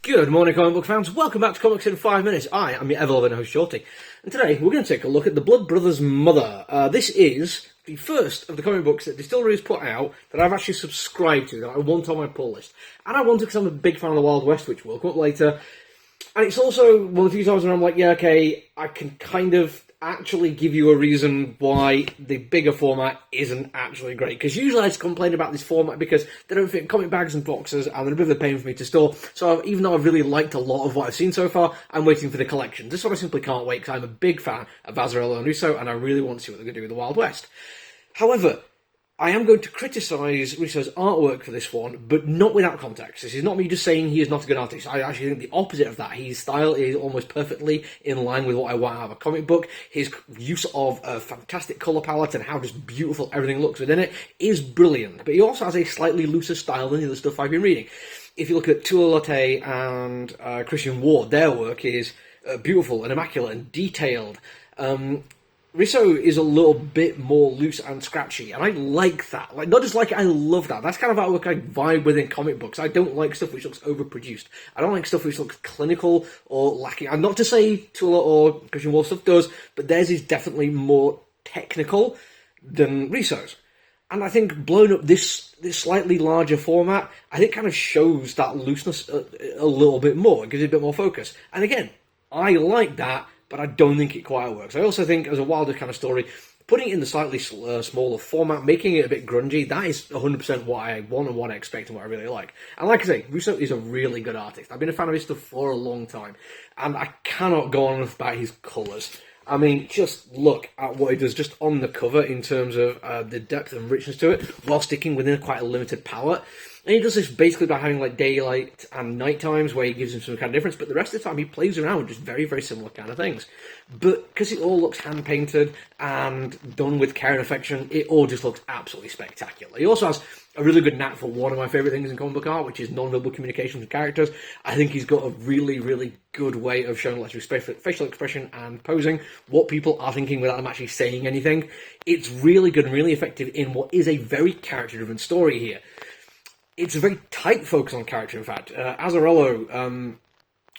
Good morning, comic book fans. Welcome back to Comics in 5 Minutes. I am your ever-loving host, Shorty. And today, we're going to take a look at The Blood Brothers' Mother. This is the first of the comic books that DSTLRY has put out that I've actually subscribed to, that I want on my pull list. And I want to because I'm a big fan of the Wild West, which will come up later. And it's also one of the few times where I'm like, yeah, okay, I can kind of actually give you a reason why the bigger format isn't actually great. Because usually I just complain about this format because they don't fit in comic bags and boxes and they're a bit of a pain for me to store. So even though I've really liked a lot of what I've seen so far, I'm waiting for the collection. This one I simply can't wait because I'm a big fan of Azzarello and Russo and I really want to see what they're going to do with the Wild West. However, I am going to criticise Russo's artwork for this one, but not without context. This is not me just saying he is not a good artist. I actually think the opposite of that. His style is almost perfectly in line with what I want out of a comic book. His use of a fantastic colour palette and how just beautiful everything looks within it is brilliant. But he also has a slightly looser style than the other stuff I've been reading. If you look at Tula Lotte and Christian Ward, their work is beautiful and immaculate and detailed. Russo is a little bit more loose and scratchy, and I like that. Like, not just like it, I love that. That's kind of artwork I vibe with in comic books. I don't like stuff which looks overproduced. I don't like stuff which looks clinical or lacking. And not to say Tula or Christian Wall stuff does, but theirs is definitely more technical than Russo's. And I think blowing up this slightly larger format, I think kind of shows that looseness a little bit more. It gives it a bit more focus. And again, I like that, but I don't think it quite works. I also think, as a wilder kind of story, putting it in the slightly smaller format, making it a bit grungy, that is 100% what I want and what I expect and what I really like. And like I say, Russo is a really good artist. I've been a fan of his stuff for a long time, and I cannot go on enough about his colours. I mean, just look at what he does just on the cover in terms of the depth and richness to it, while sticking within quite a limited palette. And he does this basically by having like daylight and night times where he gives him some kind of difference, but the rest of the time he plays around with just very, very similar kind of things. But because it all looks hand-painted and done with care and affection, it all just looks absolutely spectacular. He also has a really good knack for one of my favourite things in comic book art, which is non-verbal communication with characters. I think he's got a really, really good way of showing, like, through facial expression and posing, what people are thinking without them actually saying anything. It's really good and really effective in what is a very character-driven story here. It's a very tight focus on character, in fact. Azzarello,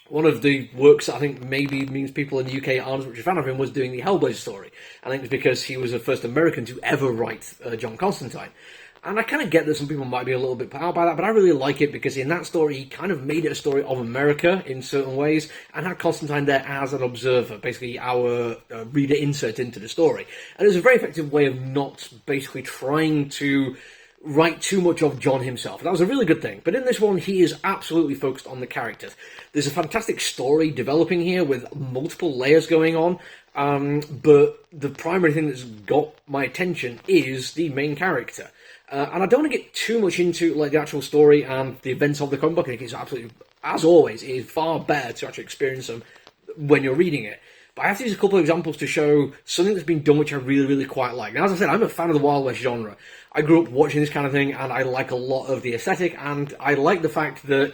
one of the works that I think maybe means people in the UK aren't as much a fan of him, was doing the Hellblazer story. I think it's because he was the first American to ever write John Constantine. And I kind of get that some people might be a little bit put out by that, but I really like it because in that story, he kind of made it a story of America in certain ways and had Constantine there as an observer, basically our reader insert into the story. And it was a very effective way of not basically trying to write too much of John himself. That was a really good thing. But in this one, he is absolutely focused on the characters. There's a fantastic story developing here with multiple layers going on. But the primary thing that's got my attention is the main character. And I don't want to get too much into like the actual story and the events of the comic book. I think it's absolutely, as always, it is far better to actually experience them when you're reading it. But I have to use a couple of examples to show something that's been done which I really, really quite like. Now, as I said, I'm a fan of the Wild West genre. I grew up watching this kind of thing, and I like a lot of the aesthetic, and I like the fact that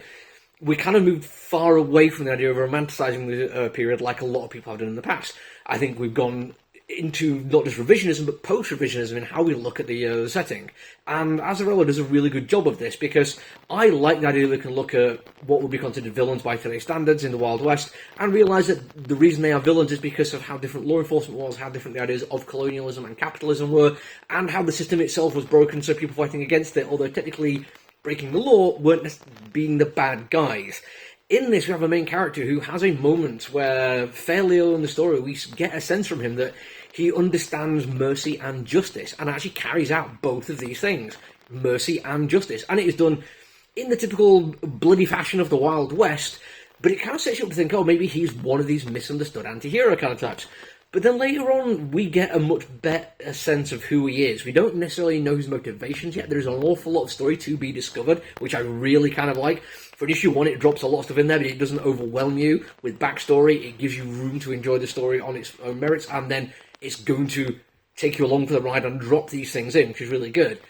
we kind of moved far away from the idea of romanticising the period like a lot of people have done in the past. I think we've gone into not just revisionism, but post-revisionism in how we look at the setting. And Azzarello does a really good job of this, because I like the idea that we can look at what would be considered villains by today's standards in the Wild West, and realise that the reason they are villains is because of how different law enforcement was, how different the ideas of colonialism and capitalism were, and how the system itself was broken, so people fighting against it, although technically breaking the law, weren't being the bad guys. In this, we have a main character who has a moment where, fairly early in the story, we get a sense from him that he understands mercy and justice, and actually carries out both of these things, mercy and justice. And it is done in the typical bloody fashion of the Wild West, but it kind of sets you up to think, oh, maybe he's one of these misunderstood anti-hero kind of types. But then later on, we get a much better sense of who he is. We don't necessarily know his motivations yet. There's an awful lot of story to be discovered, which I really kind of like. For an issue 1, it drops a lot of stuff in there, but it doesn't overwhelm you with backstory. It gives you room to enjoy the story on its own merits, and then it's going to take you along for the ride and drop these things in, which is really good.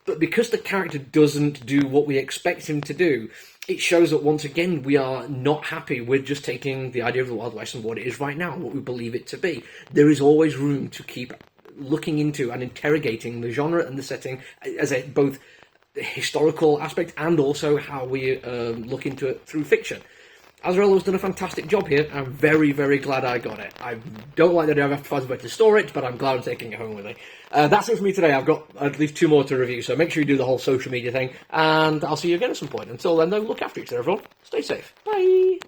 But because the character doesn't do what we expect him to do, it shows that once again we are not happy with just taking the idea of the Wild West and what it is right now, what we believe it to be. There is always room to keep looking into and interrogating the genre and the setting as a both the historical aspect and also how we look into it through fiction. Azrael has done a fantastic job here. I'm very, very glad I got it. I don't like that I have to find a way to store it, but I'm glad I'm taking it home with me. That's it for me today. I've got at least 2 more to review, so make sure you do the whole social media thing, and I'll see you again at some point. Until then, though, look after each other, everyone. Stay safe. Bye!